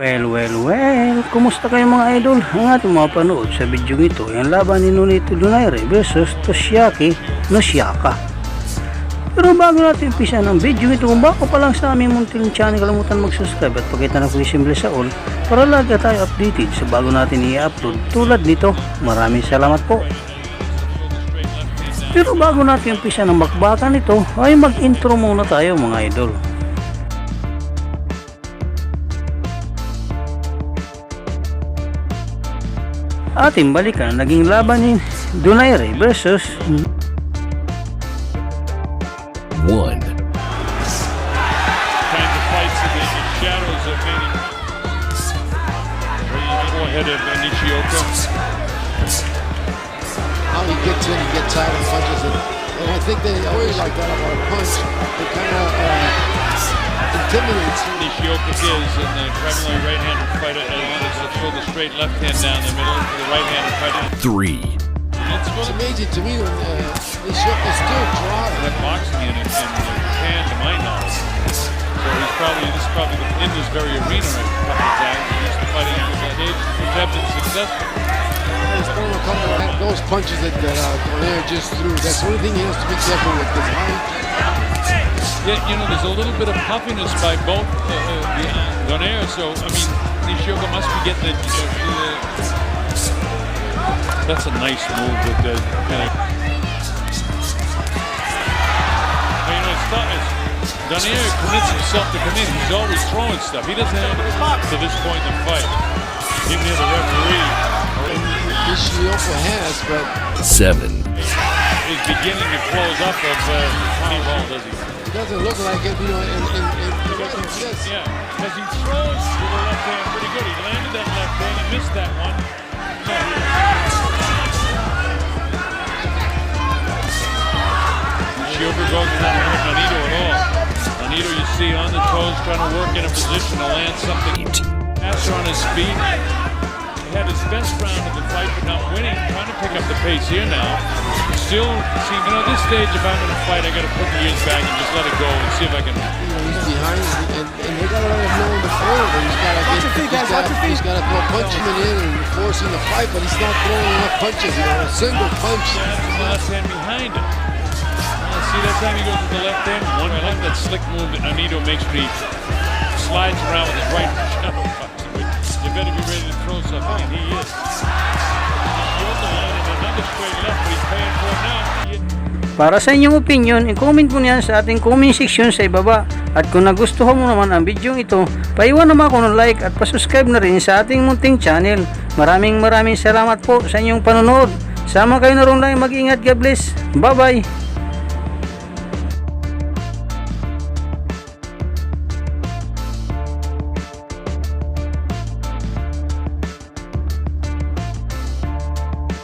Well, kumusta kayo mga idol? Ang ating mga panood sa video ito ay ang laban ni Nonito Donaire versus Toshiaki Nishioka. Pero bago natin umpisa ng video ito, kung bako pa lang sa aming munting channel, kalimutan mag-subscribe at pakita na simple sa all para lagi tayo updated sa bago natin i-upload tulad nito. Maraming salamat po. Pero bago natin umpisa ng bakbakan ito, ay mag-intro muna tayo mga idol. Ating balikan naging laban ni Donaire versus 1. Kind of fights against the shadows of many. Go ahead of Nishioka. How he gets in and gets out and punches it. And I think they always like that about a punch. It kind of intimidates. Nishioka is in the primarily right-handed fighter and wants to throw the straight left hand down the middle for the right-handed fighter. 3. It's amazing to me when Nishioka still drawing. That boxing in Japan, to my knowledge. So this is probably in this very arena a couple of times. He used to fighting at that age, which have been successful. Those punches that Donaire just threw, that's the only thing he has to be careful with. Yeah, you know, there's a little bit of puffiness by both Donaire, so, I mean, Nishioka must be getting that's a nice move with the kind of... You know, Donaire commits himself to come in. He's always throwing stuff. He doesn't have it to this point in the fight. Even near the referee. Nishioka has, but... 7. He's beginning to close up of Tommy Ball, does he? It doesn't look like it, you know, yeah, because he throws to the left hand pretty good. He landed that left hand and missed that one. Nishioka goes not hurt Nonito at all. Nonito, you see, on the toes, trying to work in a position to land something. After on his feet. He had his best round of the fight, but not winning. Trying to pick up the pace here now. Still, see, you know, at this stage, if I'm in a fight, I got to put the ears back and just let it go and see if I can. You know, he's behind, and they got to let him know in the floor, but he's got to throw punching in and forcing the fight, but he's not throwing enough punches. You know, a single punch. The left hand behind him. See, that time he goes with the left hand. One, I like that slick move that Nonito makes when he slides around with his right shadow punch. You better be ready to throw something, and he is. Para sa inyong opinion, i-comment mo niyan sa ating comment section sa ibaba. At kung nagustuhan mo naman ang video ito, paiwan naman ako ng like at pasubscribe na rin sa ating munting channel. Maraming salamat po sa inyong panonood. Sama kayo na rin lang, mag-ingat, God bless. Bye bye.